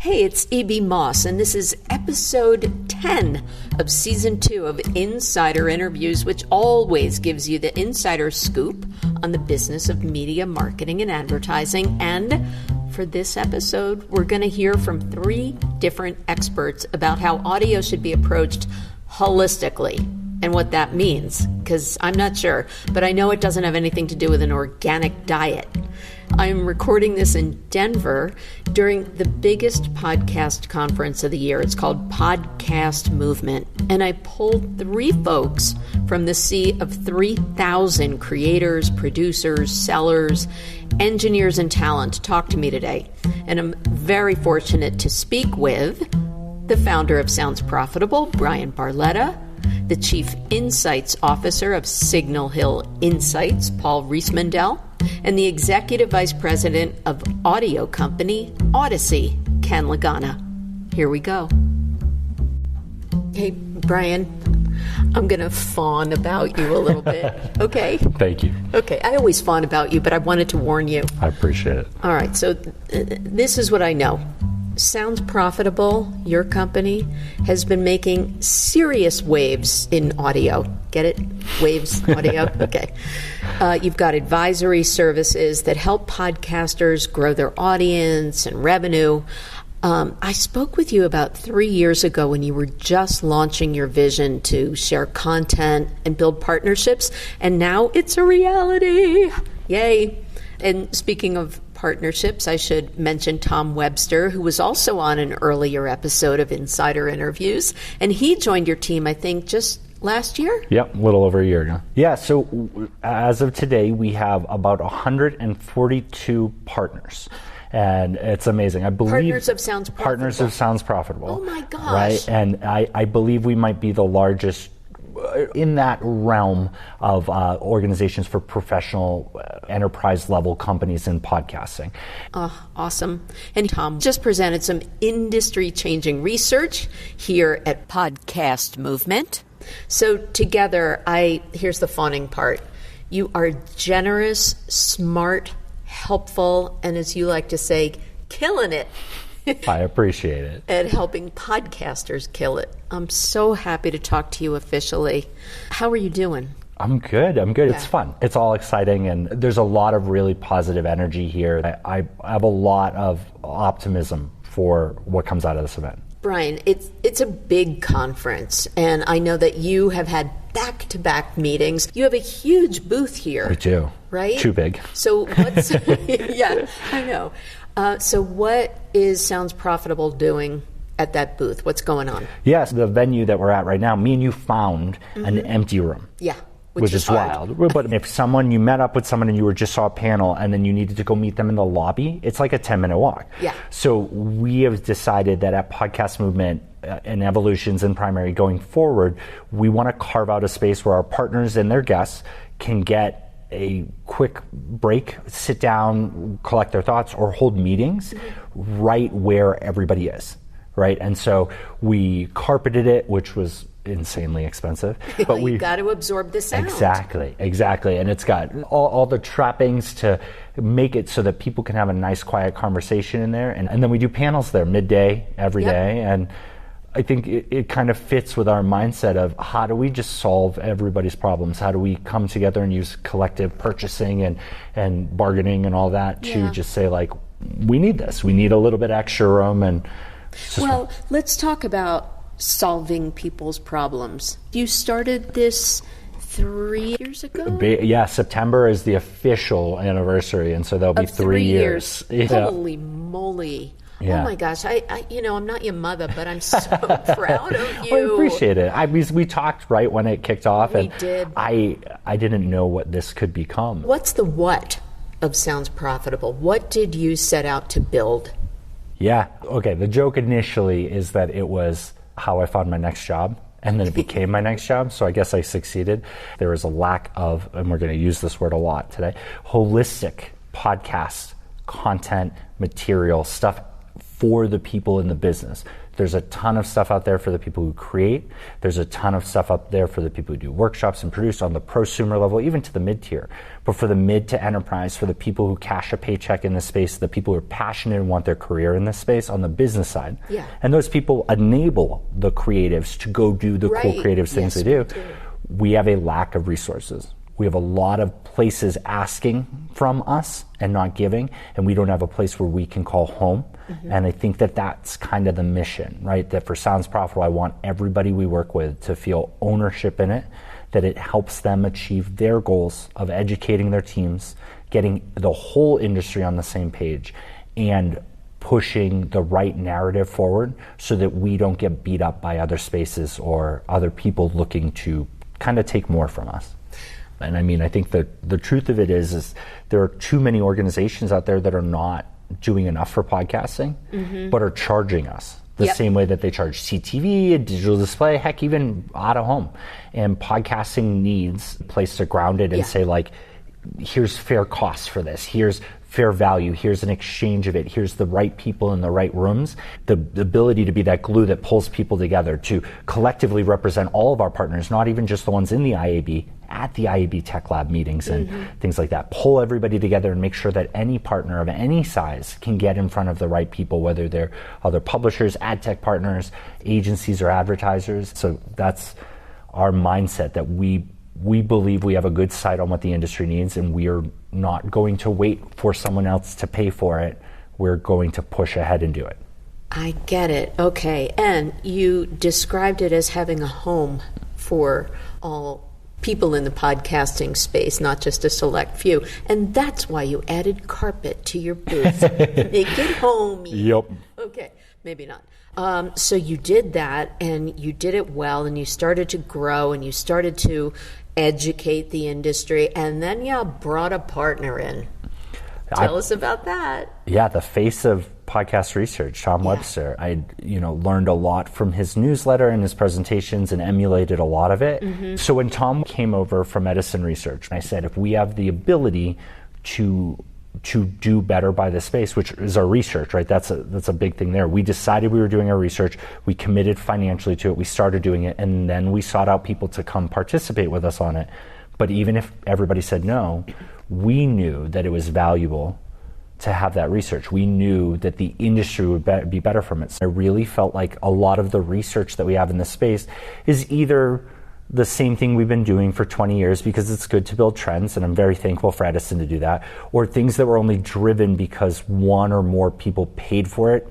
Hey, it's E.B. Moss, and this is episode 10 of season 2 of Insider Interviews, which always gives you the insider scoop on the business of media marketing and advertising. And for this episode, we're going to hear from 3 different experts about how audio should be approached holistically and what that means, because I'm not sure, but I know it doesn't have anything to do with an organic diet. I'm recording this in Denver during the biggest podcast conference of the year. It's called Podcast Movement. And I pulled 3 folks from the sea of 3,000 creators, producers, sellers, engineers, and talent to talk to me today. And I'm very fortunate to speak with the founder of Sounds Profitable, Bryan Barletta, the Chief Insights Officer of Signal Hill Insights, Paul Riismandel, and the Executive Vice President of audio company, Audacy, Ken Lagana. Here we go. Hey, Bryan, I'm going to fawn about you a little bit, okay? Thank you. Okay, I always fawn about you, but I wanted to warn you. I appreciate it. All right, so this is what I know. Sounds Profitable, your company, has been making serious waves in audio. Get it? Waves, audio? Okay. You've got advisory services that help podcasters grow their audience and revenue. I spoke with you about 3 years ago when you were just launching your vision to share content and build partnerships, and now it's a reality. Yay. And speaking of partnerships, I should mention Tom Webster, who was also on an earlier episode of Insider Interviews, and he joined your team, I think, just last year? Yep, a little over a year ago. Yeah, so as of today, we have about 142 partners. And it's amazing. I believe Partners of Sounds Profitable. Partners of Sounds Profitable. Oh my gosh. Right? And I believe we might be the largest in that realm of organizations for professional enterprise level companies in podcasting. Awesome. And Tom just presented some industry changing research here at Podcast Movement. So together, here's the fawning part. You are generous, smart, helpful, and as you like to say, killing it. I appreciate it. And helping podcasters kill it. I'm so happy to talk to you officially. How are you doing? I'm good. Yeah. It's fun. It's all exciting, and there's a lot of really positive energy here. I have a lot of optimism for what comes out of this event. Bryan, it's a big conference, and I know that you have had back-to-back meetings. You have a huge booth here. We do. Right? Too big. So what's... Yeah, I know. So what is Sounds Profitable doing at that booth? What's going on? Yes, the venue that we're at right now, me and you found an empty room. Yeah. Which is wild. But if you met up with someone and you just saw a panel and then you needed to go meet them in the lobby, it's like a 10-minute walk. Yeah. So we have decided that at Podcast Movement and Evolutions and Primary going forward, we want to carve out a space where our partners and their guests can get a quick break, sit down, collect their thoughts, or hold meetings right where everybody is, right? And so we carpeted it, which was insanely expensive. But you got to absorb the sound. Exactly. And it's got all the trappings to make it so that people can have a nice, quiet conversation in there. And then we do panels there midday, every day. And I think it kind of fits with our mindset of how do we just solve everybody's problems? How do we come together and use collective purchasing and bargaining and all that to just say, like, we need this. We need a little bit extra room. Well, let's talk about solving people's problems. You started this 3 years ago? Yeah, September is the official anniversary, and so that'll be 3 years. Holy moly. Yeah. Oh my gosh, I'm not your mother, but I'm so proud of you. Well, I appreciate it. We talked right when it kicked off, we did. I didn't know what this could become. What's the what of Sounds Profitable? What did you set out to build? Yeah, okay, the joke initially is that it was how I found my next job, and then it became my next job, so I guess I succeeded. There was a lack of, and we're going to use this word a lot today, holistic podcast, content, material, stuff for the people in the business. There's a ton of stuff out there for the people who create. There's a ton of stuff out there for the people who do workshops and produce on the prosumer level, even to the mid-tier. But for the mid to enterprise, for the people who cash a paycheck in this space, the people who are passionate and want their career in this space on the business side. Yeah. And those people enable the creatives to go do the cool creative things they do. We have a lack of resources. We have a lot of places asking from us and not giving, and we don't have a place where we can call home. And I think that that's kind of the mission, right? That for Sounds Profitable, I want everybody we work with to feel ownership in it, that it helps them achieve their goals of educating their teams, getting the whole industry on the same page, and pushing the right narrative forward so that we don't get beat up by other spaces or other people looking to kind of take more from us. And I mean, I think that the truth of it is there are too many organizations out there that are not doing enough for podcasting, but are charging us the same way that they charge CTV, digital display, heck, even out of home. And podcasting needs a place to ground it and say, like, here's fair costs for this. Here's fair value. Here's an exchange of it. Here's the right people in the right rooms. The ability to be that glue that pulls people together to collectively represent all of our partners, not even just the ones in the IAB, at the IAB Tech Lab meetings and things like that. Pull everybody together and make sure that any partner of any size can get in front of the right people, whether they're other publishers, ad tech partners, agencies, or advertisers. So that's our mindset, that we believe we have a good sight on what the industry needs, and we are not going to wait for someone else to pay for it. We're going to push ahead and do it. I get it. Okay. And you described it as having a home for all people in the podcasting space, not just a select few. And that's why you added carpet to your booth. Make it homey. Yep. Okay. Maybe not. So you did that, and you did it well, and you started to grow, and you started to educate the industry, and then you brought a partner in. Tell us about that. Yeah, the face of podcast research, Tom Webster. I learned a lot from his newsletter and his presentations and emulated a lot of it. So when Tom came over from Edison Research, I said, if we have the ability to do better by the space, which is our research, right? That's a big thing there. We decided we were doing our research. We committed financially to it. We started doing it, and then we sought out people to come participate with us on it. But even if everybody said no, we knew that it was valuable to have that research. We knew that the industry would be better from it. So I really felt like a lot of the research that we have in this space is either the same thing we've been doing for 20 years because it's good to build trends, and I'm very thankful for Edison to do that, or things that were only driven because one or more people paid for it.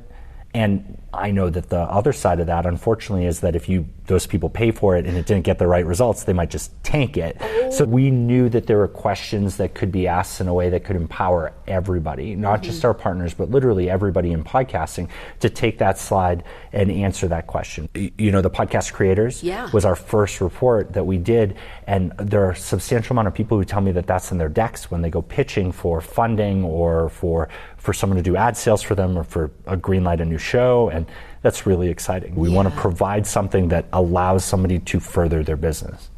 And I know that the other side of that, unfortunately, is that if those people pay for it and it didn't get the right results, they might just tank it. So we knew that there were questions that could be asked in a way that could empower everybody, not just our partners, but literally everybody in podcasting, to take that slide and answer that question. The podcast creators was our first report that we did, and there are a substantial amount of people who tell me that that's in their decks when they go pitching for funding or for someone to do ad sales for them or for a green light a new show, and that's really exciting. We want to provide something that allows somebody to further their business.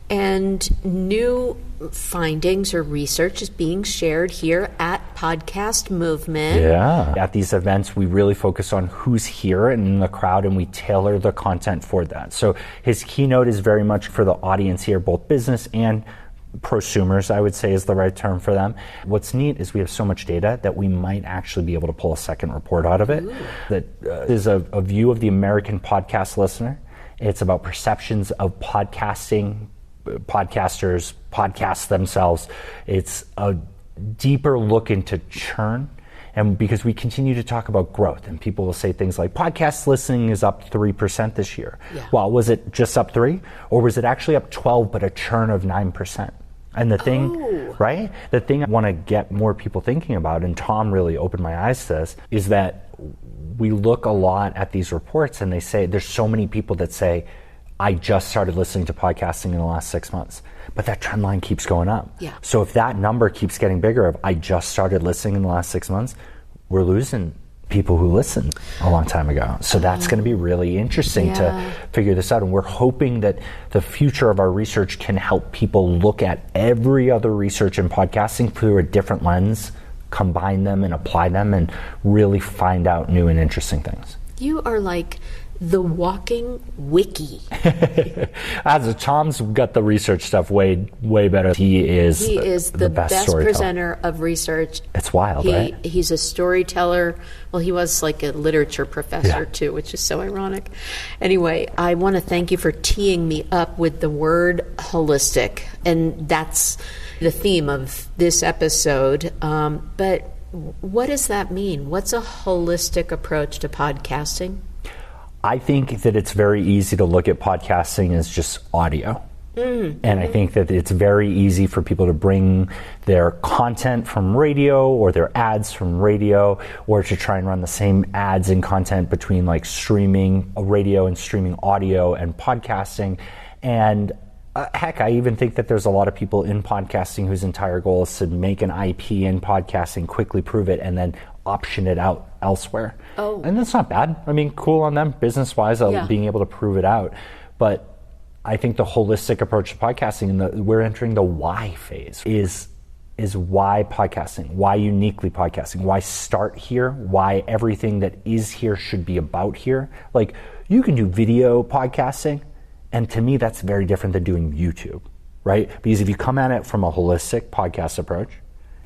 And new findings or research is being shared here at Podcast Movement. Yeah. At these events, we really focus on who's here and in the crowd, and we tailor the content for that. So his keynote is very much for the audience here, both business and prosumers, I would say, is the right term for them. What's neat is we have so much data that we might actually be able to pull a second report out of it. That is a view of the American podcast listener. It's about perceptions of podcasting, podcasters, podcasts themselves. It's a deeper look into churn. And because we continue to talk about growth, and people will say things like, podcast listening is up 3% this year. Well, was it just up 3? Or was it actually up 12, but a churn of 9%? And the thing, right? The thing I want to get more people thinking about, and Tom really opened my eyes to this, is that we look a lot at these reports and they say, there's so many people that say, I just started listening to podcasting in the last 6 months. But that trend line keeps going up. So if that number keeps getting bigger of I just started listening in the last 6 months, we're losing people who listened a long time ago. So that's going to be really interesting to figure this out. And we're hoping that the future of our research can help people look at every other research in podcasting through a different lens combine them and apply them and really find out new and interesting things. You are like the walking wiki. As Tom's got the research stuff way better. He is the best presenter of research. It's wild, right? He's a storyteller. Well, he was like a literature professor too, which is so ironic. Anyway, I want to thank you for teeing me up with the word holistic, and that's the theme of this episode. But what does that mean? What's a holistic approach to podcasting? I think that it's very easy to look at podcasting as just audio. And I think that it's very easy for people to bring their content from radio or their ads from radio, or to try and run the same ads and content between like streaming radio and streaming audio and podcasting. And heck, I even think that there's a lot of people in podcasting whose entire goal is to make an IP in podcasting, quickly prove it, and then option it out elsewhere. Oh. And that's not bad. I mean, cool on them, business-wise, being able to prove it out. But I think the holistic approach to podcasting, and we're entering the why phase, is why podcasting, why uniquely podcasting, why start here, why everything that is here should be about here. Like, you can do video podcasting, and to me, that's very different than doing YouTube, right? Because if you come at it from a holistic podcast approach,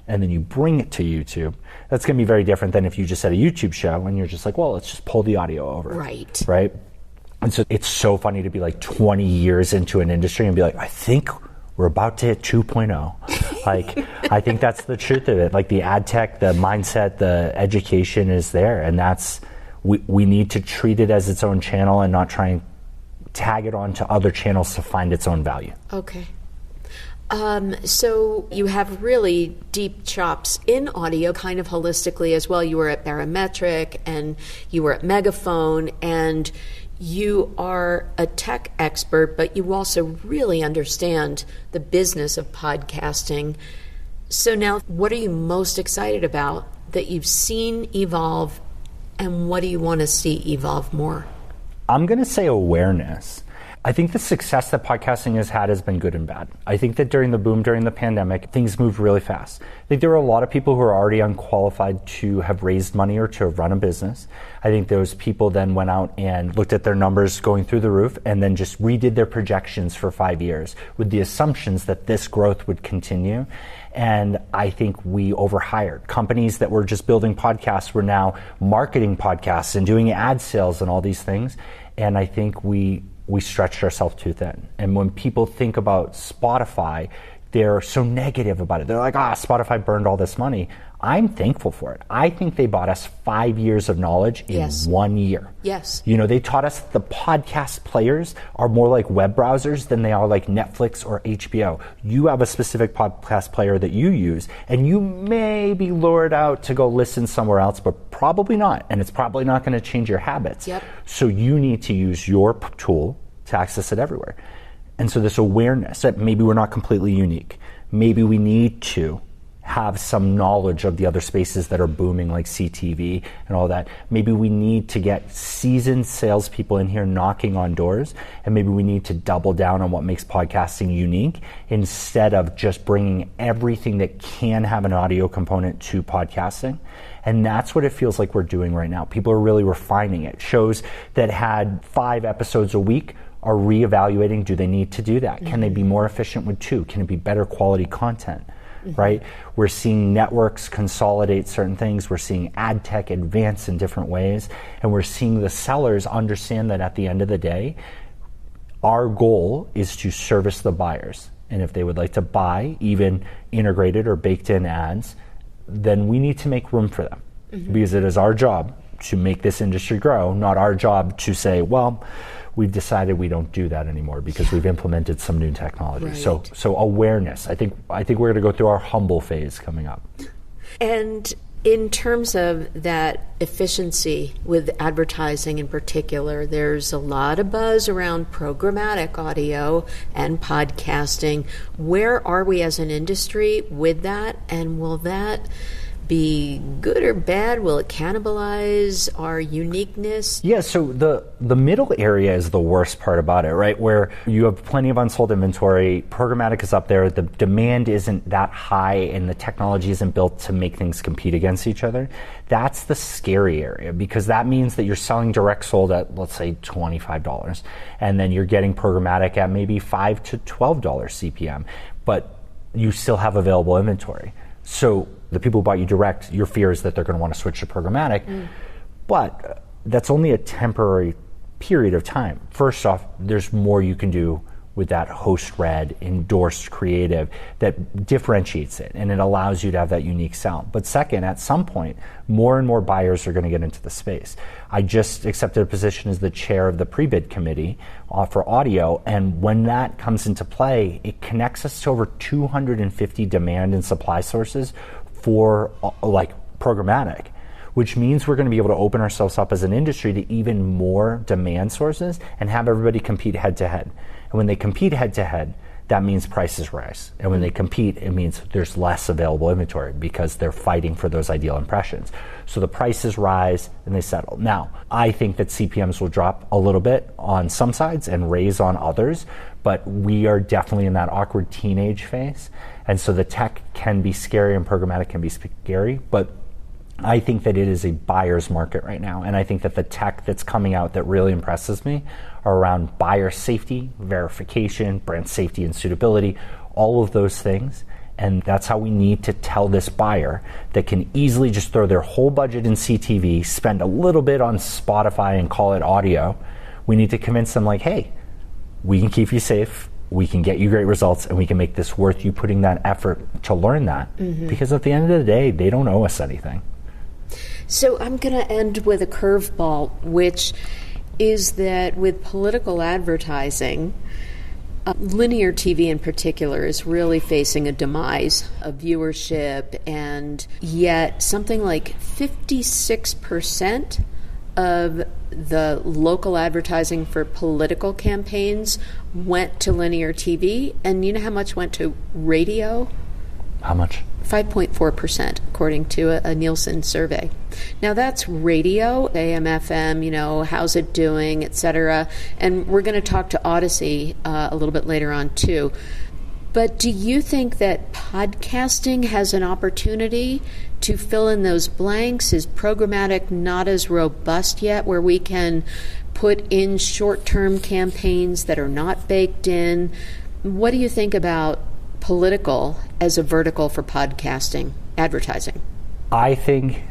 and then you bring it to YouTube, that's going to be very different than if you just had a YouTube show and you're just like, well, let's just pull the audio over. Right? And so it's so funny to be like 20 years into an industry and be like, I think we're about to hit 2.0. Like, I think that's the truth of it. Like, the ad tech, the mindset, the education is there. And that's, we need to treat it as its own channel and not try and tag it on to other channels to find its own value. Okay. So you have really deep chops in audio, kind of holistically as well. You were at Barometric and you were at Megaphone, and you are a tech expert, but you also really understand the business of podcasting. So now, what are you most excited about that you've seen evolve, and what do you want to see evolve more? I'm going to say awareness. I think the success that podcasting has been good and bad. I think that during the boom, during the pandemic, things moved really fast. I think there were a lot of people who are already unqualified to have raised money or to have run a business. I think those people then went out and looked at their numbers going through the roof and then just redid their projections for 5 years with the assumptions that this growth would continue. And I think we overhired. Companies that were just building podcasts were now marketing podcasts and doing ad sales and all these things. And I think we stretched ourselves too thin. And when people think about Spotify, they're so negative about it. They're like, Spotify burned all this money. I'm thankful for it. I think they bought us 5 years of knowledge in 1 year. Yes. You know, they taught us the podcast players are more like web browsers than they are like Netflix or HBO. You have a specific podcast player that you use, and you may be lured out to go listen somewhere else, but probably not. And it's probably not going to change your habits. Yep. So you need to use your tool to access it everywhere. And so this awareness that maybe we're not completely unique. Maybe we need to have some knowledge of the other spaces that are booming, like CTV and all that. Maybe we need to get seasoned salespeople in here knocking on doors, and maybe we need to double down on what makes podcasting unique instead of just bringing everything that can have an audio component to podcasting. And that's what it feels like we're doing right now. People are really refining it. Shows that had 5 episodes a week are reevaluating, do they need to do that? Mm-hmm. Can they be more efficient with 2? Can it be better quality content? Mm-hmm. Right? We're seeing networks consolidate certain things. We're seeing ad tech advance in different ways. And we're seeing the sellers understand that at the end of the day, our goal is to service the buyers. And if they would like to buy even integrated or baked in ads, then we need to make room for them. Mm-hmm. Because it is our job to make this industry grow, not our job to say, well, we've decided we don't do that anymore because we've implemented some new technology. Right. So awareness. I think we're going to go through our humble phase coming up. And in terms of that efficiency with advertising in particular, there's a lot of buzz around programmatic audio and podcasting. Where are we as an industry with that? And will that be good or bad? Will it cannibalize our uniqueness? Yeah, so the middle area is the worst part about it, right? Where you have plenty of unsold inventory, programmatic is up there, the demand isn't that high, and the technology isn't built to make things compete against each other. That's the scary area, because that means that you're selling direct sold at, let's say, $25, and then you're getting programmatic at maybe $5 to $12 CPM, but you still have available inventory. So the people who bought you direct, your fear is that they're going to want to switch to programmatic, but that's only a temporary period of time. First off, there's more you can do with that host-read, endorsed creative that differentiates it, and it allows you to have that unique sound. But second, at some point, more and more buyers are going to get into the space. I just accepted a position as the chair of the pre-bid committee for audio, and when that comes into play, it connects us to over 250 demand and supply sources for like programmatic, which means we're going to be able to open ourselves up as an industry to even more demand sources and have everybody compete head to head. And when they compete head to head, that means prices rise. And when they compete, it means there's less available inventory because they're fighting for those ideal impressions. So the prices rise and they settle. Now, I think that CPMs will drop a little bit on some sides and raise on others, but we are definitely in that awkward teenage phase. And so the tech can be scary and programmatic can be scary, but I think that it is a buyer's market right now. And I think that the tech that's coming out that really impresses me are around buyer safety, verification, brand safety and suitability, all of those things. And that's how we need to tell this buyer that can easily just throw their whole budget in CTV, spend a little bit on Spotify and call it audio. We need to convince them like, hey, we can keep you safe, we can get you great results, and we can make this worth you putting that effort to learn that. Because at the end of the day, they don't owe us anything. So I'm going to end with a curveball, which is that with political advertising, linear TV in particular is really facing a demise of viewership, and yet something like 56% of the local advertising for political campaigns went to linear TV, and you know how much went to radio? How much? 5.4%, according to a Nielsen survey. Now that's radio, AM, FM, you know, how's it doing, et cetera. And we're going to talk to Audacy a little bit later on too. But do you think that podcasting has an opportunity to fill in those blanks? Is programmatic not as robust yet, where we can put in short-term campaigns that are not baked in? What do you think about political as a vertical for podcasting advertising? I think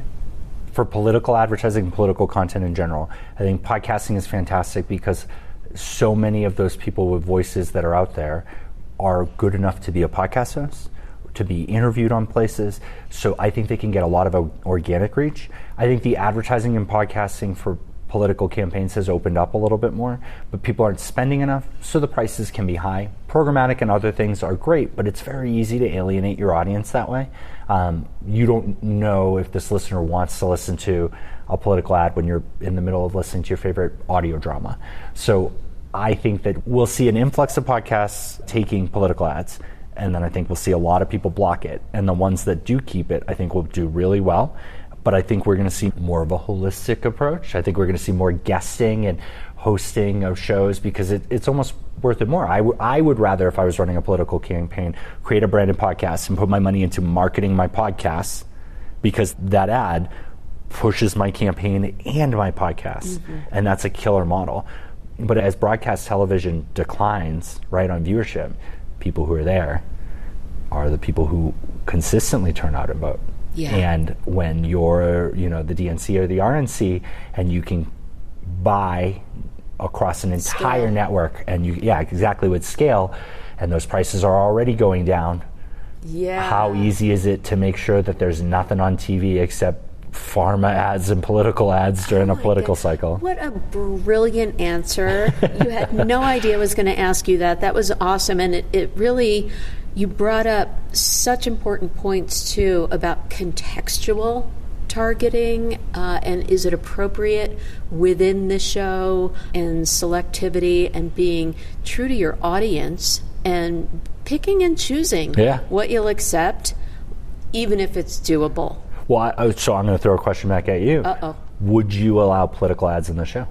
for political advertising, political content in general, I think podcasting is fantastic because so many of those people with voices that are out there are good enough to be a podcast host, to be interviewed on places. So I think they can get a lot of organic reach. I think the advertising and podcasting for political campaigns has opened up a little bit more, but people aren't spending enough, so the prices can be high. Programmatic and other things are great, but it's very easy to alienate your audience that way. You don't know if this listener wants to listen to a political ad when you're in the middle of listening to your favorite audio drama. So I think that we'll see an influx of podcasts taking political ads, and then I think we'll see a lot of people block it. And the ones that do keep it, I think will do really well. But I think we're going to see more of a holistic approach. I think we're going to see more guesting and hosting of shows because it's almost worth it more. I would rather, if I was running a political campaign, create a branded podcast and put my money into marketing my podcasts, because that ad pushes my campaign and my podcast. And that's a killer model. But as broadcast television declines, right, on viewership, people who are there are the people who consistently turn out and vote. Yeah. And when you're, the DNC or the RNC, and you can buy across an entire scale. Network, and exactly with scale, and those prices are already going down. Yeah. How easy is it to make sure that there's nothing on TV except pharma ads and political ads during a political cycle? What a brilliant answer. You had no idea I was going to ask you that. That was awesome, and it really... You brought up such important points, too, about contextual targeting, and is it appropriate within the show, and selectivity, and being true to your audience, and picking and choosing what you'll accept, even if it's doable. Well, so I'm going to throw a question back at you. Uh-oh. Would you allow political ads in the show?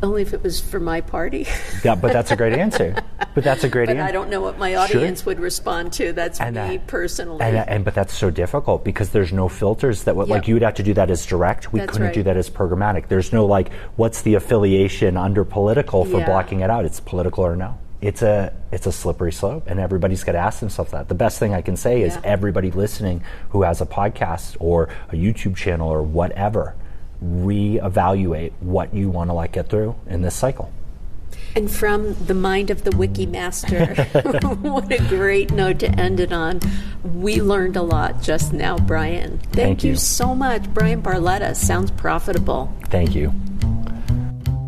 Only if it was for my party. Yeah, but that's a great answer. But I don't know what my audience would respond to. That's me personally. But that's so difficult because there's no filters that like you would have to do that as direct. We couldn't do that as programmatic. There's no like, what's the affiliation under political for blocking it out? It's political or no. It's a slippery slope, and everybody's got to ask themselves that. The best thing I can say is everybody listening who has a podcast or a YouTube channel or whatever, reevaluate what you want to get through in this cycle. And from the mind of the Wiki Master, what a great note to end it on. We learned a lot just now, Bryan. Thank you so much. Bryan Barletta, sounds profitable. Thank you.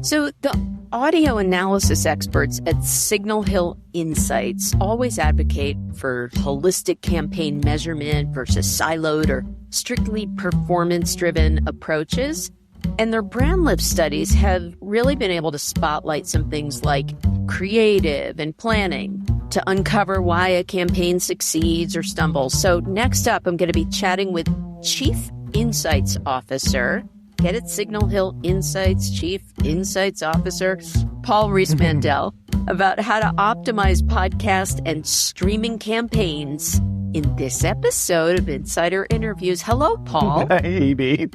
So the audio analysis experts at Signal Hill Insights always advocate for holistic campaign measurement versus siloed or strictly performance-driven approaches. And their brand lift studies have really been able to spotlight some things like creative and planning to uncover why a campaign succeeds or stumbles. So next up, I'm going to be chatting with Chief Insights Officer, get it, Signal Hill Insights, Chief Insights Officer, Paul Riismandel, about how to optimize podcast and streaming campaigns in this episode of Insider Interviews. Hello, Paul. Hey, Evie.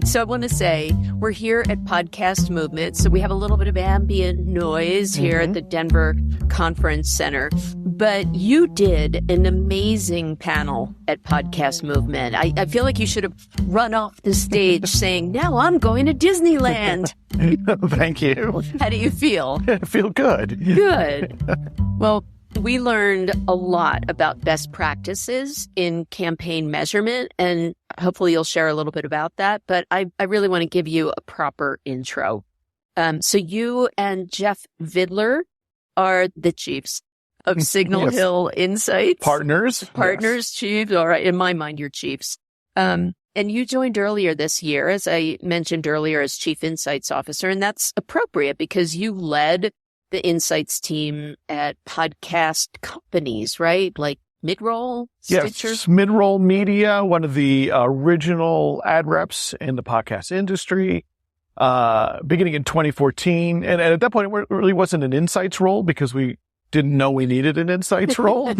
So I want to say we're here at Podcast Movement, so we have a little bit of ambient noise here at the Denver Conference Center. But you did an amazing panel at Podcast Movement. I feel like you should have run off the stage saying, now I'm going to Disneyland. Thank you. How do you feel? I feel good. Good. Well, we learned a lot about best practices in campaign measurement, and hopefully you'll share a little bit about that. But I really want to give you a proper intro. So you and Jeff Vidler are the chiefs of Signal Hill Insights. Partners, chiefs. All right. In my mind, you're chiefs. And you joined earlier this year, as I mentioned earlier, as Chief Insights Officer. And that's appropriate because you led the Insights team at podcast companies, right? Like Midroll, Stitcher? Yes, Midroll Media, one of the original ad reps in the podcast industry, beginning in 2014. And at that point, it really wasn't an Insights role because we didn't know we needed an Insights role.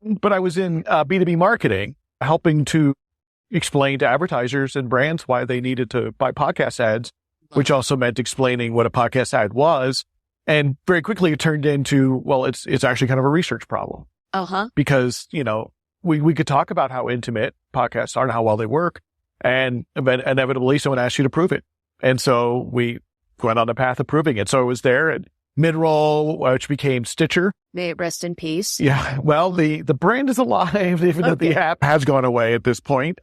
But I was in B2B marketing, helping to explain to advertisers and brands why they needed to buy podcast ads, which also meant explaining what a podcast ad was. And very quickly it turned into, well, it's actually kind of a research problem. Because, we could talk about how intimate podcasts are and how well they work. And inevitably someone asked you to prove it. And so we went on the path of proving it. So it was there at Midroll, which became Stitcher. May it rest in peace. Yeah. Well, the brand is alive, even though the app has gone away at this point.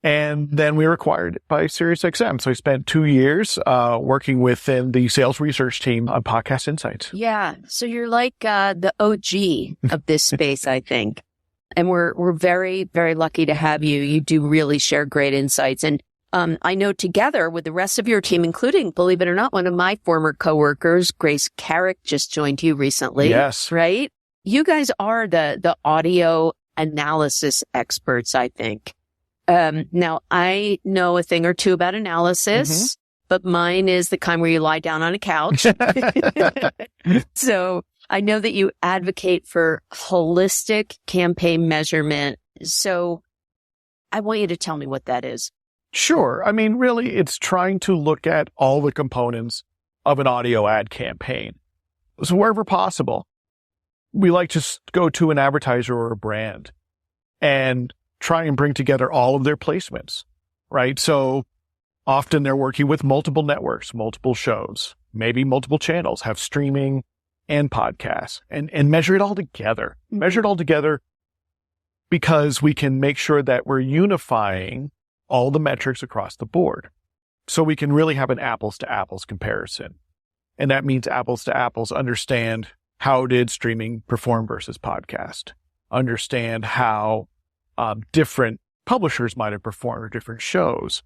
And then we were acquired by SiriusXM. So I spent 2 years working within the sales research team on Podcast Insights. Yeah. So you're like the OG of this space, I think. And we're very, very lucky to have you. You do really share great insights. And I know together with the rest of your team, including, believe it or not, one of my former coworkers, Grace Carrick, just joined you recently. Yes. Right? You guys are the audio analysis experts, I think. Now I know a thing or two about analysis, but mine is the kind where you lie down on a couch. So I know that you advocate for holistic campaign measurement. So I want you to tell me what that is. Sure. I mean, really, it's trying to look at all the components of an audio ad campaign. So wherever possible, we like to go to an advertiser or a brand and try and bring together all of their placements, right? So often they're working with multiple networks, multiple shows, maybe multiple channels, have streaming and podcasts, and measure it all together. Measure it all together because we can make sure that we're unifying all the metrics across the board. So we can really have an apples to apples comparison. And that means apples to apples, understand how did streaming perform versus podcast, understand how different publishers might have performed or different shows.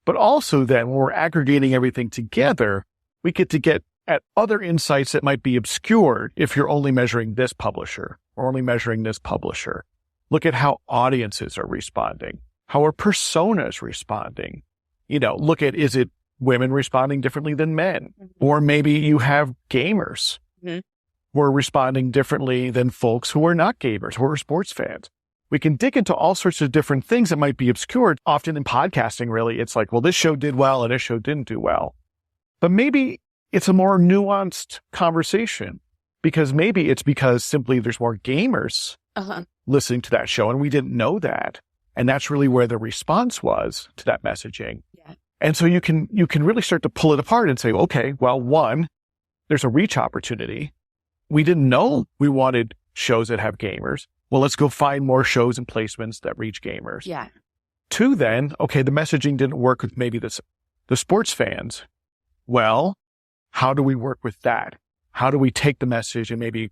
But also then when we're aggregating everything together, we get at other insights that might be obscured if you're only measuring this publisher or only measuring this publisher. Look at how audiences are responding. How are personas responding? Look at, is it women responding differently than men? Or maybe you have gamers who are responding differently than folks who are not gamers, who are sports fans. We can dig into all sorts of different things that might be obscured. Often in podcasting, really, it's like, well, this show did well and this show didn't do well. But maybe it's a more nuanced conversation, because maybe it's because simply there's more gamers listening to that show and we didn't know that. And that's really where the response was to that messaging. Yeah. And so you can really start to pull it apart and say, okay, well, one, there's a reach opportunity. We didn't know we wanted shows that have gamers. Well, let's go find more shows and placements that reach gamers. Yeah. Two, then, okay, the messaging didn't work with maybe the sports fans. Well, how do we work with that? How do we take the message and maybe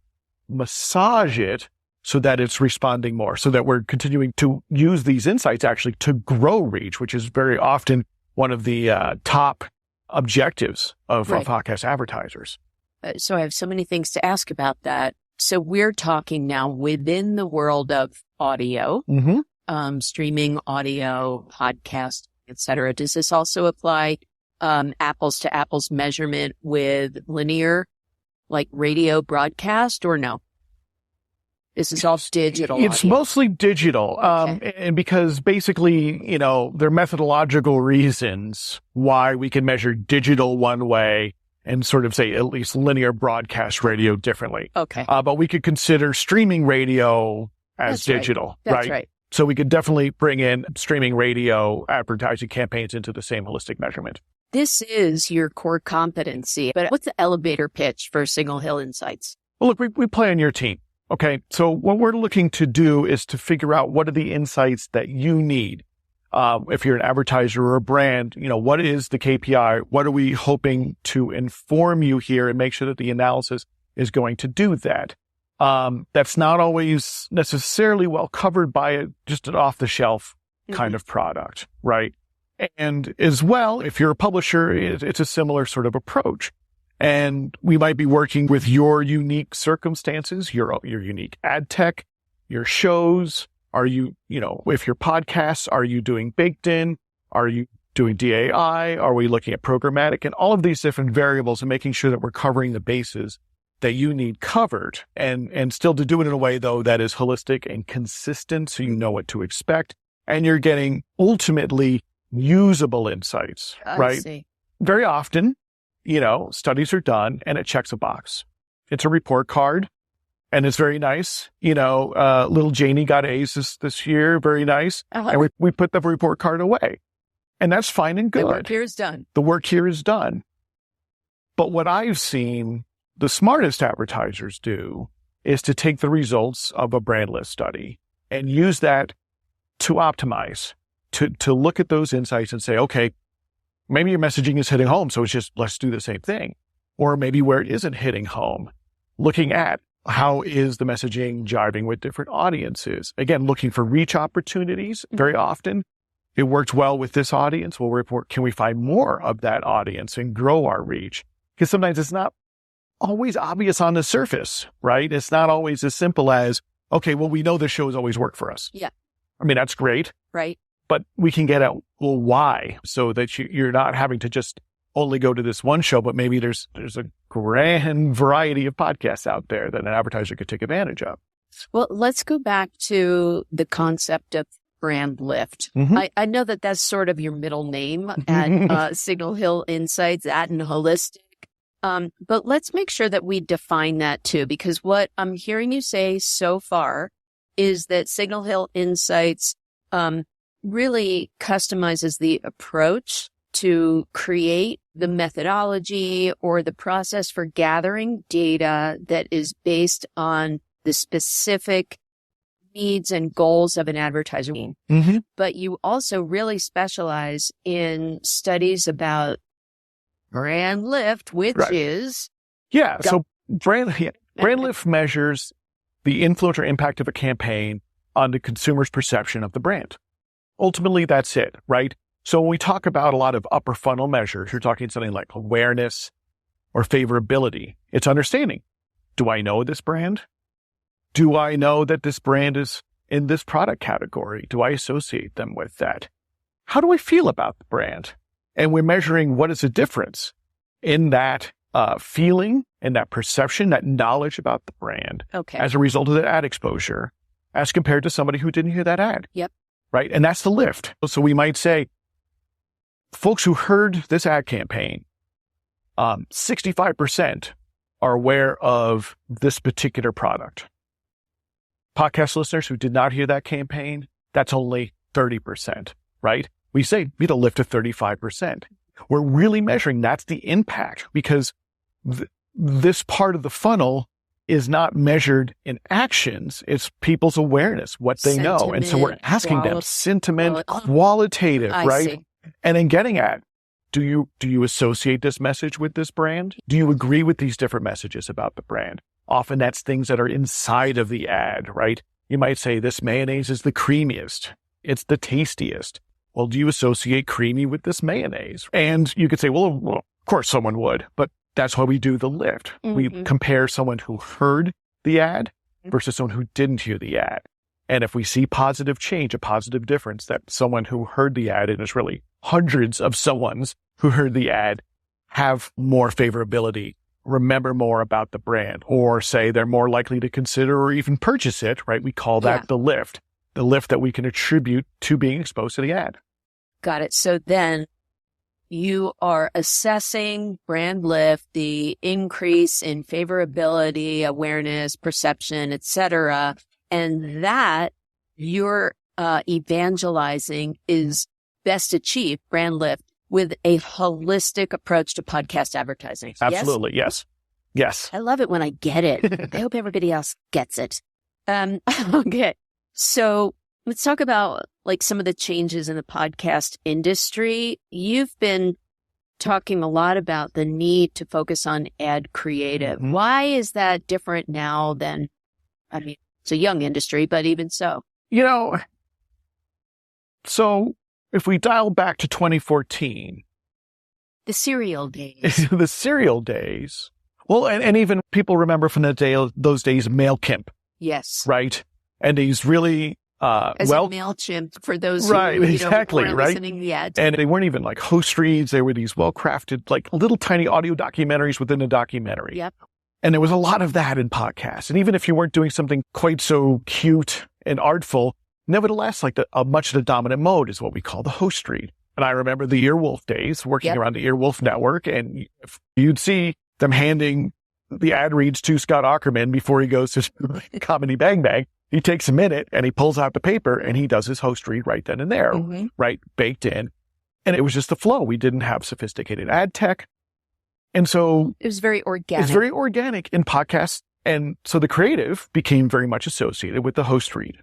massage it so that it's responding more, so that we're continuing to use these insights actually to grow reach, which is very often one of the top objectives of podcast advertisers. So I have so many things to ask about that. So we're talking now within the world of audio, streaming audio, podcast, et cetera. Does this also apply apples to apples measurement with linear, like radio broadcast, or no? This is all digital. It's audio. Mostly digital. And because basically, there are methodological reasons why we can measure digital one way and sort of say at least linear broadcast radio differently. Okay. But we could consider streaming radio as digital, right? That's right. So we could definitely bring in streaming radio advertising campaigns into the same holistic measurement. This is your core competency, but what's the elevator pitch for Signal Hill Insights? Well, look, we play on your team. Okay. So what we're looking to do is to figure out what are the insights that you need. If you're an advertiser or a brand, what is the KPI? What are we hoping to inform you here and make sure that the analysis is going to do that? That's not always necessarily well covered by just an off-the-shelf kind of product, right? And as well, if you're a publisher, it's a similar sort of approach. And we might be working with your unique circumstances, your unique ad tech, your shows. Are you, if your podcasts, are you doing baked in? Are you doing DAI? Are we looking at programmatic? And all of these different variables and making sure that we're covering the bases that you need covered, and still to do it in a way, though, that is holistic and consistent, so you know what to expect. And you're getting ultimately usable insights, right? See. Very often, studies are done and it checks a box. It's a report card. And it's very nice. Little Janie got A's this year. Very nice. And we put the report card away. And that's fine and good. The work here is done. The work here is done. But what I've seen the smartest advertisers do is to take the results of a brand list study and use that to optimize, to look at those insights and say, okay, maybe your messaging is hitting home, so it's just, let's do the same thing. Or maybe where it isn't hitting home, looking at how is the messaging jiving with different audiences? Again, looking for reach opportunities very often. It worked well with this audience. We'll report, can we find more of that audience and grow our reach? Because sometimes it's not always obvious on the surface, right? It's not always as simple as, okay, well, we know this show has always worked for us. Yeah. I mean, that's great. Right. But we can get at, well, why? So that you're not having to just only go to this one show, but maybe there's a grand variety of podcasts out there that an advertiser could take advantage of. Well, let's go back to the concept of brand lift. I know that that's sort of your middle name at Signal Hill Insights, at and holistic. But let's make sure that we define that too, because what I'm hearing you say so far is that Signal Hill Insights really customizes the approach to create the methodology or the process for gathering data that is based on the specific needs and goals of an advertiser. But you also really specialize in studies about brand lift, which is... Yeah, so brand lift measures the influence or impact of a campaign on the consumer's perception of the brand. Ultimately, that's it, right? So when we talk about a lot of upper funnel measures, you're talking something like awareness or favorability. It's understanding. Do I know this brand? Do I know that this brand is in this product category? Do I associate them with that? How do I feel about the brand? And we're measuring what is the difference in that feeling and that perception, that knowledge about the brand as a result of that ad exposure, as compared to somebody who didn't hear that ad. Yep. Right? And that's the lift. So we might say, folks who heard this ad campaign, 65% are aware of this particular product. Podcast listeners who did not hear that campaign, that's only 30%, right? We say we need a lift of 35%. We're really measuring that's the impact, because this part of the funnel is not measured in actions. It's people's awareness, what they know. And so we're asking them sentiment, qualitative, right? See. And then getting at, do you associate this message with this brand? Do you agree with these different messages about the brand? Often that's things that are inside of the ad, right? You might say this mayonnaise is the creamiest. It's the tastiest. Well, do you associate creamy with this mayonnaise? And you could say, well, of course someone would, but that's why we do the lift. Mm-hmm. We compare someone who heard the ad versus someone who didn't hear the ad. And if we see positive change, a positive difference, that someone who heard the ad, and it's really hundreds of someones who heard the ad, have more favorability, remember more about the brand, or say they're more likely to consider or even purchase it, right? We call that the lift that we can attribute to being exposed to the ad. Got it. So then you are assessing brand lift, the increase in favorability, awareness, perception, et cetera, and that you're evangelizing is best achieved, brand lift, with a holistic approach to podcast advertising. Absolutely. Yes. I love it when I get it. I hope everybody else gets it. Okay. So let's talk about like some of the changes in the podcast industry. You've been talking a lot about the need to focus on ad creative. Mm-hmm. Why is that different now than, I mean, it's a young industry, but even so. So if we dial back to 2014. The serial days. The serial days. Well, and even people remember from those days, MailChimp. Yes. Right? And these really, As a MailChimp, for those who, weren't listening yet. And they weren't even like host reads. They were these well-crafted, like little tiny audio documentaries within a documentary. Yep. And there was a lot of that in podcasts. And even if you weren't doing something quite so cute and artful, nevertheless, like much of the dominant mode is what we call the host read. And I remember the Earwolf days working around the Earwolf network, and you'd see them handing the ad reads to Scott Aukerman before he goes to Comedy Bang Bang. He takes a minute and he pulls out the paper and he does his host read right then and there, right? Baked in. And it was just the flow. We didn't have sophisticated ad tech. And so it was very organic. It's very organic in podcasts. And so the creative became very much associated with the host read.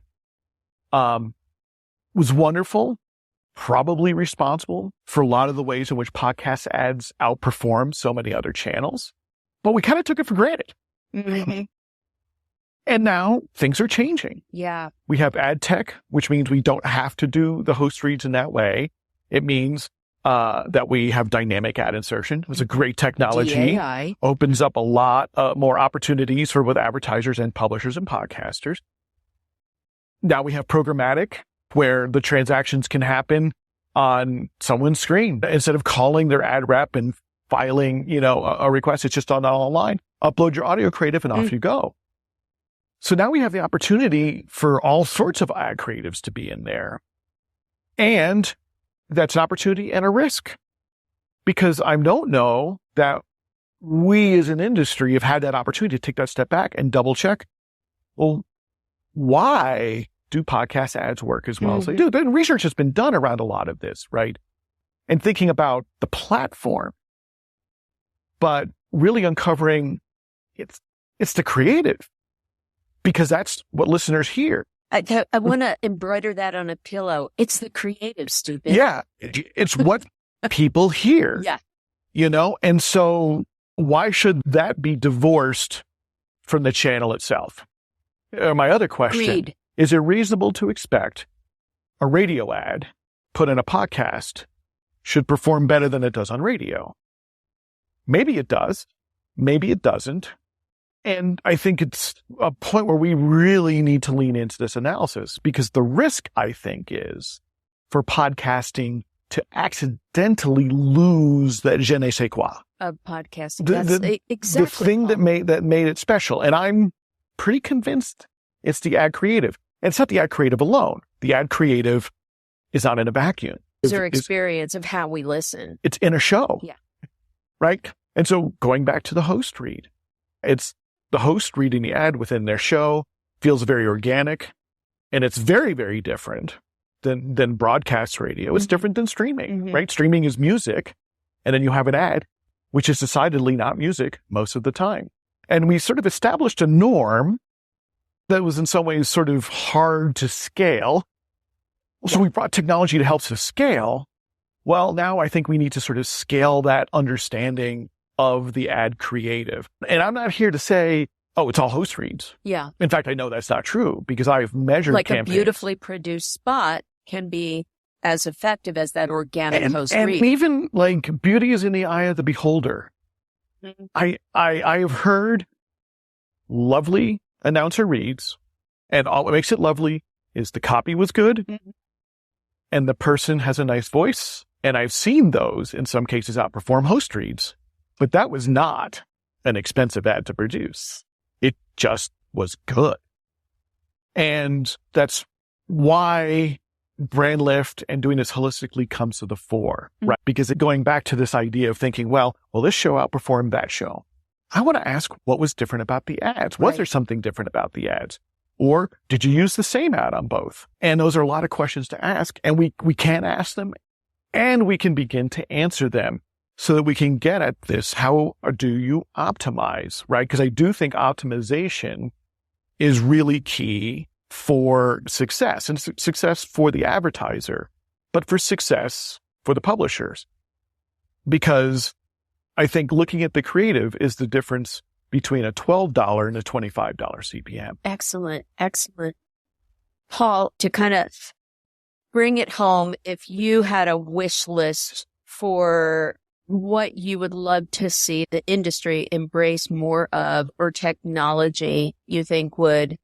Was wonderful, probably responsible for a lot of the ways in which podcast ads outperform so many other channels. But we kind of took it for granted. Mm-hmm. And now things are changing. Yeah. We have ad tech, which means we don't have to do the host reads in that way. It means that we have dynamic ad insertion. It was a great technology. DAI. Opens up a lot more opportunities for both advertisers and publishers and podcasters. Now we have programmatic, where the transactions can happen on someone's screen. Instead of calling their ad rep and filing, a request, it's just online. Upload your audio creative and off you go. So now we have the opportunity for all sorts of ad creatives to be in there. And that's an opportunity and a risk, because I don't know that we as an industry have had that opportunity to take that step back and double check. Well, why do podcast ads work as well as they do? Then research has been done around a lot of this, right? And thinking about the platform, but really uncovering it's the creative, because that's what listeners hear. I want to embroider that on a pillow. It's the creative, stupid. Yeah. It's what people hear. Yeah. And so why should that be divorced from the channel itself? My other question, Agreed. Is it reasonable to expect a radio ad put in a podcast should perform better than it does on radio? Maybe it does. Maybe it doesn't. And I think it's a point where we really need to lean into this analysis, because the risk, I think, is for podcasting to accidentally lose that je ne sais quoi of podcasting. That's exactly the thing that made it special. And I'm pretty convinced it's the ad creative. And it's not the ad creative alone. The ad creative is not in a vacuum. It's our experience of how we listen. It's in a show. Yeah. Right? And so going back to the host read, it's the host reading the ad within their show, feels very organic, and it's very, very different than broadcast radio. It's different than streaming, right? Streaming is music, and then you have an ad, which is decidedly not music most of the time. And we sort of established a norm that was in some ways sort of hard to scale. So we brought technology to help us scale. Well, now I think we need to sort of scale that understanding of the ad creative. And I'm not here to say, oh, it's all host reads. Yeah. In fact, I know that's not true because I've measured like campaigns. A beautifully produced spot can be as effective as that organic host read. And even like beauty is in the eye of the beholder. I have heard lovely announcer reads, and all what makes it lovely is the copy was good and the person has a nice voice. And I've seen those in some cases outperform host reads, but that was not an expensive ad to produce. It just was good. And that's why brand lift and doing this holistically comes to the fore, right? Because going back to this idea of thinking, well, this show outperformed that show. I want to ask what was different about the ads. Was there something different about the ads? Or did you use the same ad on both? And those are a lot of questions to ask. And we can ask them and we can begin to answer them so that we can get at this. How do you optimize, right? Because I do think optimization is really key for success, and success for the advertiser, but for success for the publishers. Because I think looking at the creative is the difference between a $12 and a $25 CPM. Excellent. Excellent. Paul, to kind of bring it home, if you had a wish list for what you would love to see the industry embrace more of, or technology you think would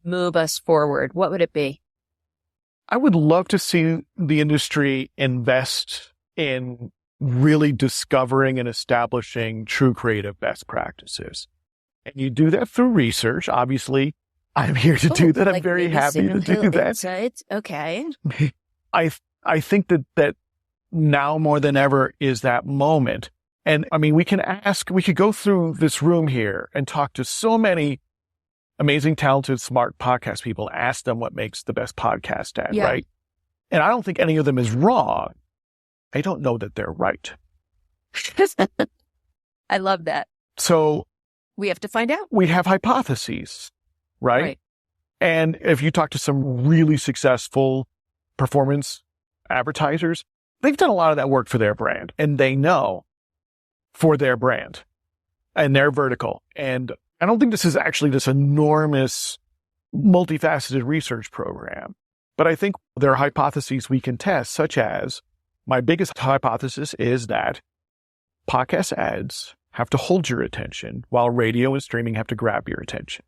move us forward, what would it be? I would love to see the industry invest in really discovering and establishing true creative best practices. And you do that through research. Obviously, I'm here to do that. I'm very happy to do that. Insights. Okay. I think that now more than ever is that moment. And I mean, we could go through this room here and talk to so many amazing, talented, smart podcast people, ask them what makes the best podcast ad, right? And I don't think any of them is wrong. I don't know that they're right. I love that. So we have to find out. We have hypotheses, right? And if you talk to some really successful performance advertisers, they've done a lot of that work for their brand, and they know for their brand and their vertical. And I don't think this is actually this enormous, multifaceted research program, but I think there are hypotheses we can test, such as my biggest hypothesis is that podcast ads have to hold your attention while radio and streaming have to grab your attention.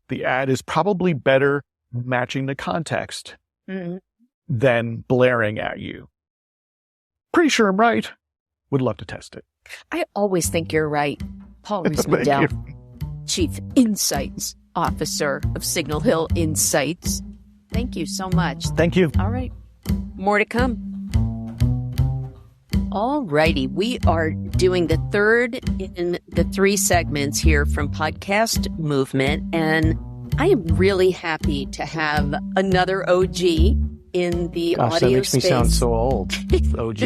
The ad is probably better matching the context than blaring at you. Pretty sure I'm right. Would love to test it. I always think you're right. Paul Riismandel, Chief Insights Officer of Signal Hill Insights. Thank you so much. Thank you. All right. More to come. All righty. We are doing the third in the 3 segments here from Podcast Movement. And I am really happy to have another OG in the audio that makes space. Me sound so old. OG.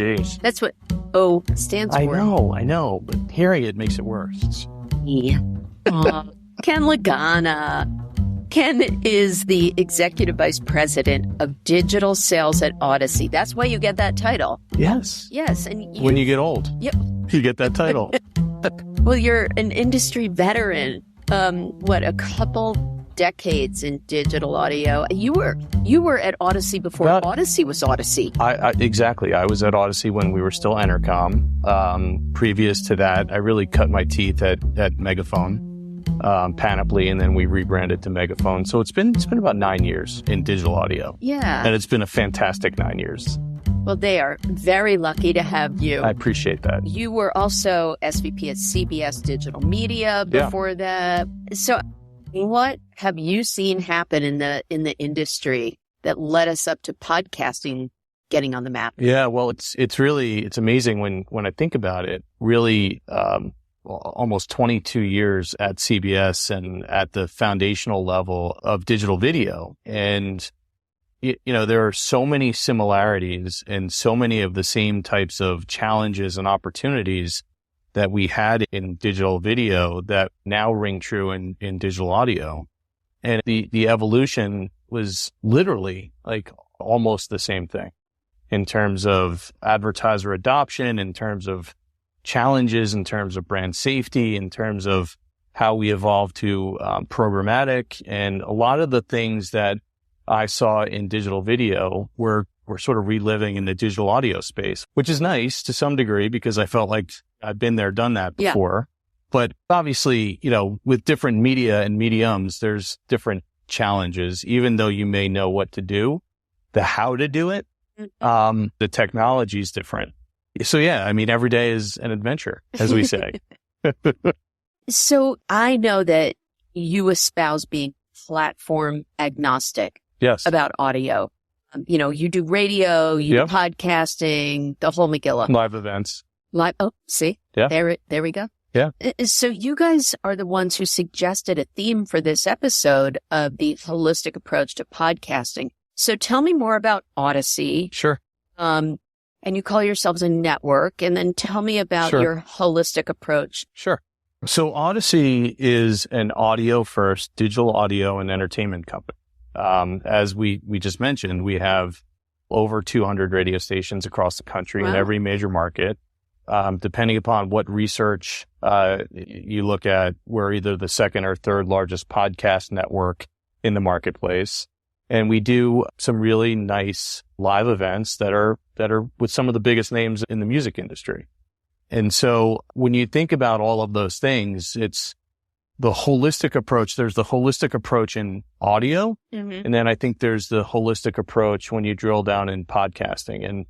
That's what O stands for. I know, but hearing it makes it worse. Yeah. Ken Lagana. Ken is the Executive Vice President of Digital Sales at Audacy. That's why you get that title. Yes. Yes. And when you get old, you get that title. Well, you're an industry veteran. A couple decades in digital audio. You were at Audacy before Audacy was Audacy. Exactly. I was at Audacy when we were still Entercom. Previous to that, I really cut my teeth at Megaphone. Panoply, and then we rebranded to Megaphone. So it's been about 9 years in digital audio. Yeah. And it's been a fantastic 9 years. Well, they are very lucky to have you. I appreciate that. You were also SVP at CBS Digital Media before that. So what have you seen happen in the industry that led us up to podcasting getting on the map? Yeah, well, it's amazing when I think about it. Really, almost 22 years at CBS and at the foundational level of digital video. And, there are so many similarities and so many of the same types of challenges and opportunities that we had in digital video that now ring true in digital audio. And the evolution was literally like almost the same thing in terms of advertiser adoption, in terms of challenges, in terms of brand safety, in terms of how we evolved to programmatic. And a lot of the things that I saw in digital video were sort of reliving in the digital audio space, which is nice to some degree because I felt like I've been there, done that before. Yeah. But obviously, with different media and mediums, there's different challenges, even though you may know what to do, the how to do it, the technology is different. So yeah, every day is an adventure, as we say. So I know that you espouse being platform agnostic. Yes. About audio. You do radio, you do podcasting, the whole Megillah. Live events. Oh, see? Yeah. There we go. Yeah. So you guys are the ones who suggested a theme for this episode of the holistic approach to podcasting. So tell me more about Audacy. Sure. And you call yourselves a network, and then tell me about your holistic approach. Sure. So Audacy is an audio first digital audio and entertainment company. As we just mentioned, we have over 200 radio stations across the country in every major market. Depending upon what research you look at, we're either the second or third largest podcast network in the marketplace. And we do some really nice live events that are with some of the biggest names in the music industry. And so when you think about all of those things, it's the holistic approach. There's the holistic approach in audio. Mm-hmm. And then I think there's the holistic approach when you drill down in podcasting. And,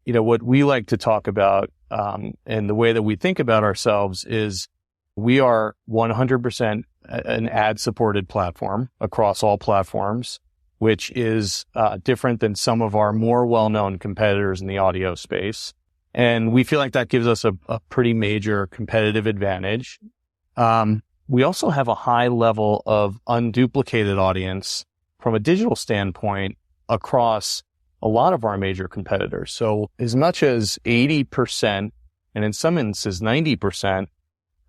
what we like to talk about, and the way that we think about ourselves is we are 100% an ad supported platform across all platforms, which is different than some of our more well-known competitors in the audio space. And we feel like that gives us a pretty major competitive advantage. We also have a high level of unduplicated audience from a digital standpoint across a lot of our major competitors. So as much as 80%, and in some instances 90%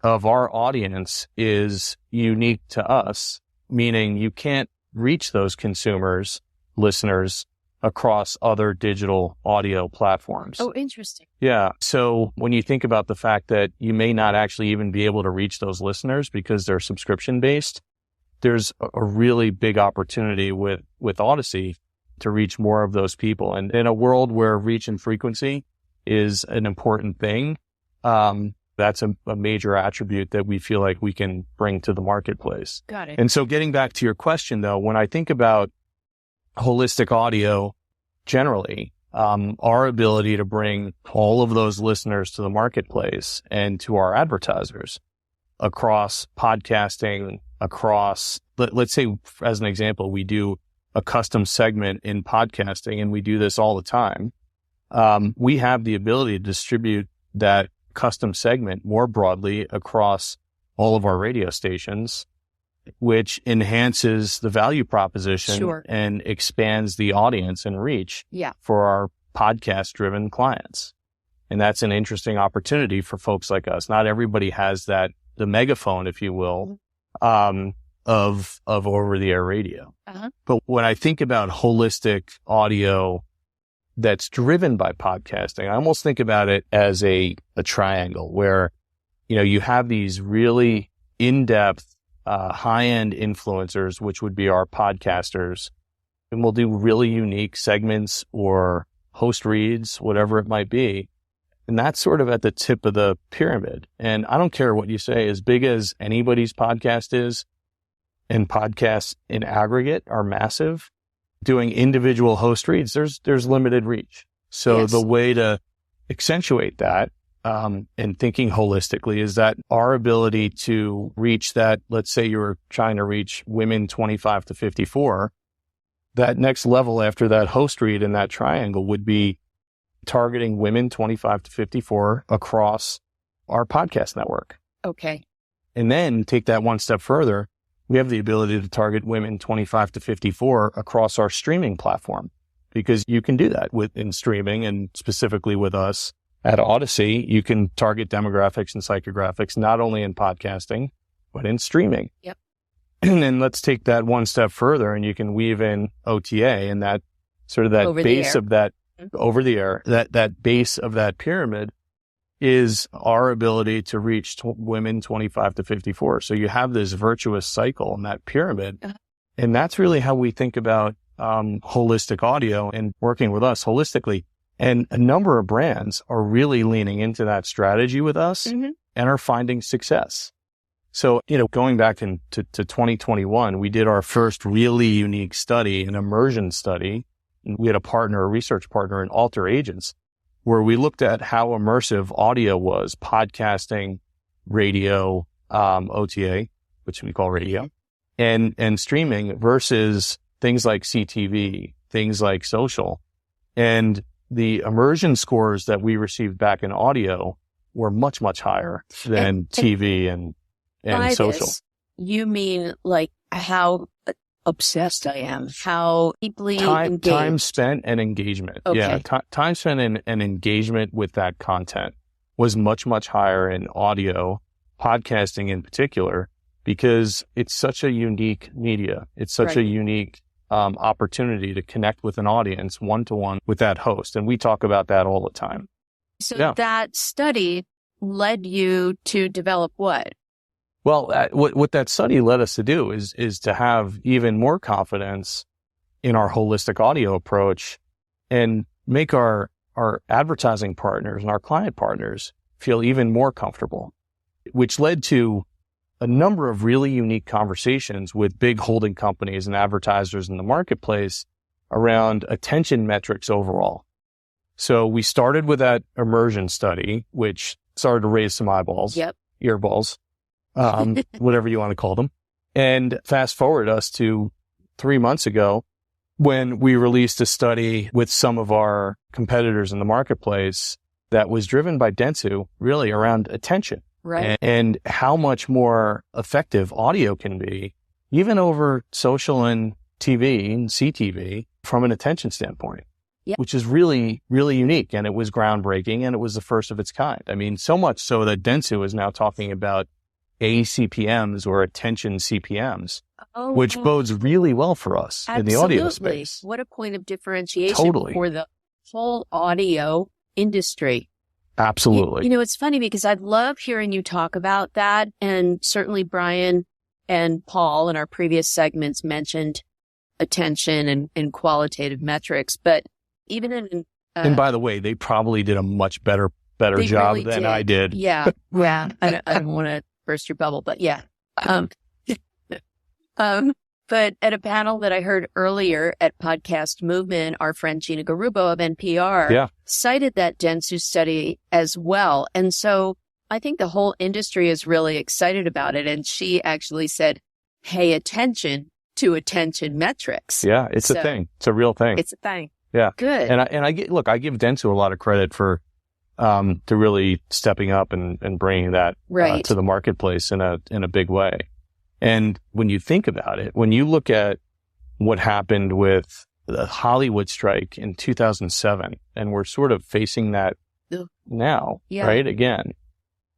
of our audience is unique to us, meaning you can't reach those consumers, listeners, across other digital audio platforms. Oh, interesting. Yeah. So when you think about the fact that you may not actually even be able to reach those listeners because they're subscription based, there's a really big opportunity with Audacy to reach more of those people. And in a world where reach and frequency is an important thing, that's a major attribute that we feel like we can bring to the marketplace. Got it. And so getting back to your question though, when I think about holistic audio generally, our ability to bring all of those listeners to the marketplace and to our advertisers across podcasting, across, let's say as an example, we do a custom segment in podcasting and we do this all the time. We have the ability to distribute that custom segment more broadly across all of our radio stations, which enhances the value proposition and expands the audience and reach for our podcast-driven clients. And that's an interesting opportunity for folks like us. Not everybody has the megaphone, if you will, of over-the-air radio. Uh-huh. But when I think about holistic audio that's driven by podcasting, I almost think about it as a triangle where, you have these really in-depth high-end influencers, which would be our podcasters, and we'll do really unique segments or host reads, whatever it might be. And that's sort of at the tip of the pyramid. And I don't care what you say, as big as anybody's podcast is, and podcasts in aggregate are massive, doing individual host reads, there's limited reach. So Yes. the way to accentuate that, and thinking holistically, is that our ability to reach that, let's say you were trying to reach women 25 to 54, that next level after that host read in that triangle would be targeting women 25 to 54 across our podcast network. Okay. And then take that one step further. We have the ability to target women 25 to 54 across our streaming platform, because you can do that in streaming, and specifically with us at Audacy, you can target demographics and psychographics, not only in podcasting, but in streaming. Yep. And then let's take that one step further, and you can weave in OTA and that sort of that base of that over the air, that base of that pyramid is our ability to reach women 25 to 54. So you have this virtuous cycle in that pyramid. And that's really how we think about holistic audio and working with us holistically. And a number of brands are really leaning into that strategy with us and are finding success. So, going back to 2021, we did our first really unique study, an immersion study. We had a research partner in Alter Agents, where we looked at how immersive audio was, podcasting, radio, OTA, which we call radio, and streaming versus things like CTV, things like social. And the immersion scores that we received back in audio were much, much higher than TV and social. This, you mean like how obsessed I am, how deeply engaged? Time spent and engagement. Okay. Yeah, time spent and engagement with that content was much, much higher in audio, podcasting in particular, because it's such a unique media. It's such a unique opportunity to connect with an audience one-to-one with that host. And we talk about that all the time. So that study led you to develop what? Well, what that study led us to do is to have even more confidence in our holistic audio approach and make our advertising partners and our client partners feel even more comfortable, which led to a number of really unique conversations with big holding companies and advertisers in the marketplace around attention metrics overall. So we started with that immersion study, which started to raise some eyeballs, earballs, whatever you want to call them. And fast forward us to 3 months ago when we released a study with some of our competitors in the marketplace that was driven by Dentsu, really around attention. Right. And how much more effective audio can be, even over social and TV and CTV from an attention standpoint, which is really, really unique. And it was groundbreaking, and it was the first of its kind. I mean, so much so that Dentsu is now talking about ACPMs or attention CPMs, which bodes really well for us in the audio space. What a point of differentiation for the whole audio industry. Absolutely. It's funny because I love hearing you talk about that. And certainly Bryan and Paul in our previous segments mentioned attention and qualitative metrics. But even in... and by the way, they probably did a much better job really than I did. Yeah. Yeah. I don't want to burst your bubble, but yeah. But at a panel that I heard earlier at Podcast Movement, our friend Gina Garubo of NPR cited that Dentsu study as well. And so I think the whole industry is really excited about it. And she actually said, pay attention to attention metrics. Yeah, it's a thing. It's a real thing. It's a thing. Yeah. Good. And I give Dentsu a lot of credit for to really stepping up and bringing that to the marketplace in a big way. And when you think about it, when you look at what happened with the Hollywood strike in 2007, and we're sort of facing that now, right? Again,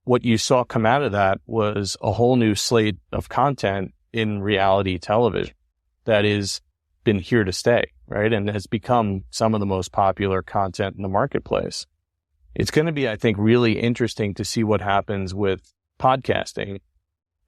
what you saw come out of that was a whole new slate of content in reality television that is been here to stay, right? And has become some of the most popular content in the marketplace. It's going to be, I think, really interesting to see what happens with podcasting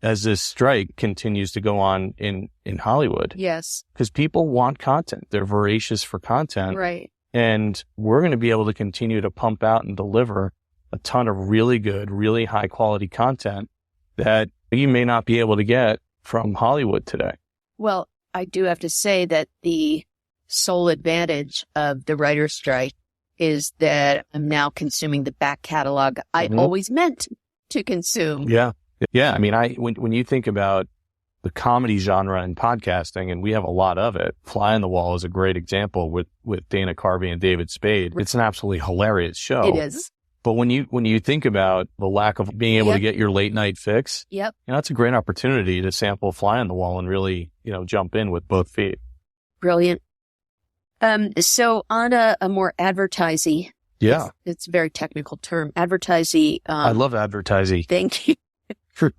as this strike continues to go on in Hollywood. Yes. Because people want content. They're voracious for content. Right. And we're going to be able to continue to pump out and deliver a ton of really good, really high quality content that you may not be able to get from Hollywood today. Well, I do have to say that the sole advantage of the writer's strike is that I'm now consuming the back catalog I always meant to consume. Yeah. Yeah. I mean, when you think about the comedy genre in podcasting, and we have a lot of it, Fly on the Wall is a great example with Dana Carvey and David Spade. It's an absolutely hilarious show. It is. But when you think about the lack of being able to get your late night fix, that's a great opportunity to sample Fly on the Wall and really, jump in with both feet. Brilliant. So on a more advertising, it's a very technical term, advertising. I love advertising. Thank you.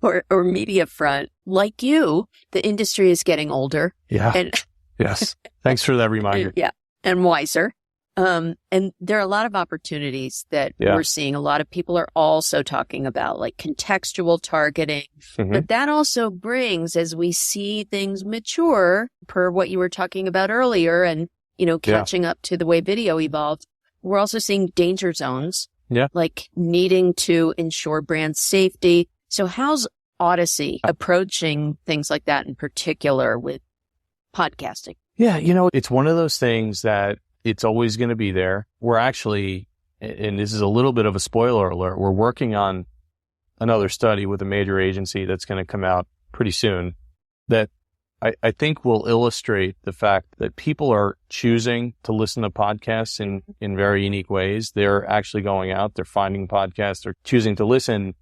or media front, like you, the industry is getting older. Yeah. And yes. Thanks for that reminder. Yeah. And wiser. And there are a lot of opportunities that we're seeing. A lot of people are also talking about like contextual targeting, but that also brings, as we see things mature per what you were talking about earlier and, catching up to the way video evolved, we're also seeing danger zones, like needing to ensure brand safety. So how's Audacy approaching things like that in particular with podcasting? Yeah. It's one of those things that it's always going to be there. We're actually, and this is a little bit of a spoiler alert, we're working on another study with a major agency that's going to come out pretty soon that I think will illustrate the fact that people are choosing to listen to podcasts in very unique ways. They're actually going out, they're finding podcasts, they're choosing to listen.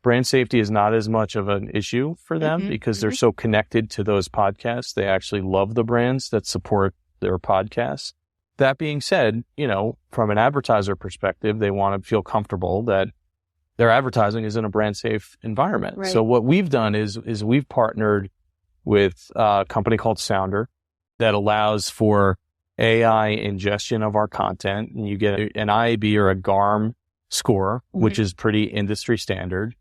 Brand safety is not as much of an issue for them because they're so connected to those podcasts. They actually love the brands that support their podcasts. That being said, from an advertiser perspective, they want to feel comfortable that their advertising is in a brand safe environment. Right. So what we've done is we've partnered with a company called Sounder that allows for AI ingestion of our content, and you get an IAB or a GARM score, which is pretty industry standard.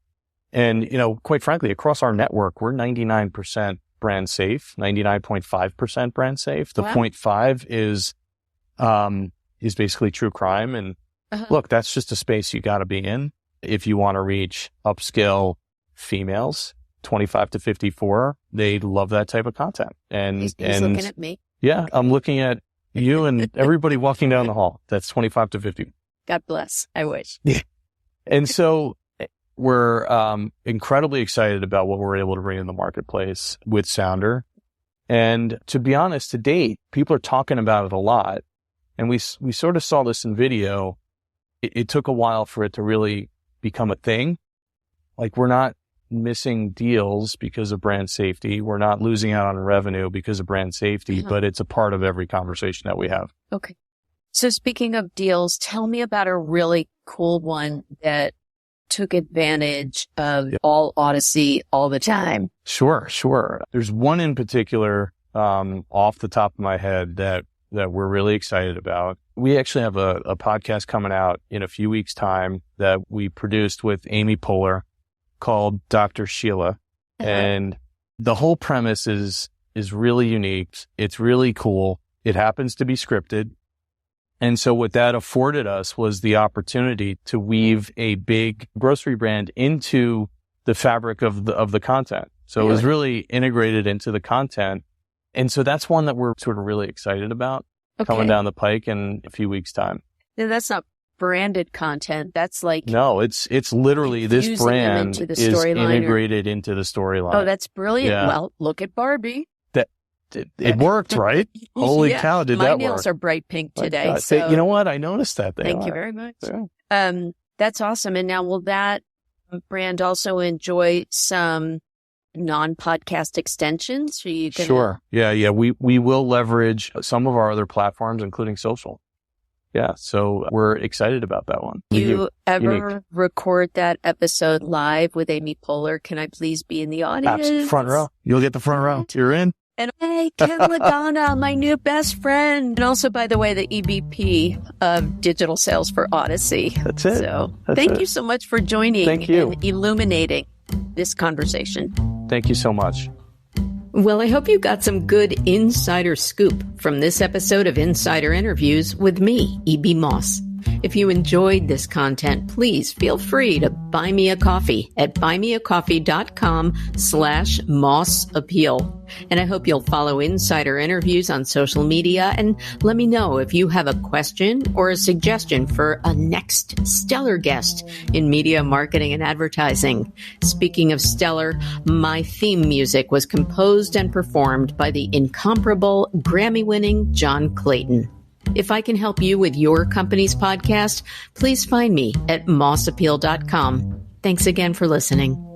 And, quite frankly, across our network, we're 99% brand safe, 99.5% brand safe. The 0.5 is basically true crime. And look, that's just a space you got to be in if you want to reach upscale females, 25 to 54. They love that type of content. And he's looking at me. Yeah, I'm looking at you and everybody walking down the hall. That's 25 to 50. God bless. I wish. Yeah. And so we're incredibly excited about what we're able to bring in the marketplace with Sounder. And to be honest, to date, people are talking about it a lot. And we sort of saw this in video. It took a while for it to really become a thing. Like, we're not missing deals because of brand safety. We're not losing out on revenue because of brand safety, but it's a part of every conversation that we have. Okay. So speaking of deals, tell me about a really cool one that took advantage of all Audacy all the time. Sure. There's one in particular, off the top of my head that we're really excited about. We actually have a podcast coming out in a few weeks' time that we produced with Amy Poehler called Dr. Sheila. And the whole premise is really unique. It's really cool. It happens to be scripted. And so what that afforded us was the opportunity to weave a big grocery brand into the fabric of the content. So it was really integrated into the content. And so that's one that we're sort of really excited about coming down the pike in a few weeks' time. Now, that's not branded content. That's like... No, it's literally this brand is integrated into the storyline. Oh, that's brilliant. Yeah. Well, look at Barbie. It worked, right? Holy cow, did that work? My nails are bright pink today. So... You know what? I noticed that. Thank you very much. Yeah. That's awesome. And now, will that brand also enjoy some non-podcast extensions? Are you gonna... Sure. Yeah. We will leverage some of our other platforms, including social. Yeah. So we're excited about that one. You ever record that episode live with Amy Poehler? Can I please be in the audience? Front row. You'll get the front row. You're in. And hey, Ken Lagana, my new best friend. And also, by the way, the EVP of Digital Sales for Audacy. That's it. So thank you so much for joining and illuminating this conversation. Thank you so much. Well, I hope you got some good insider scoop from this episode of Insider Interviews with me, E.B. Moss. If you enjoyed this content, please feel free to buy me a coffee at buymeacoffee.com/mossappeal. And I hope you'll follow Insider Interviews on social media and let me know if you have a question or a suggestion for a next stellar guest in media marketing and advertising. Speaking of stellar, my theme music was composed and performed by the incomparable Grammy-winning John Clayton. If I can help you with your company's podcast, please find me at mossappeal.com. Thanks again for listening.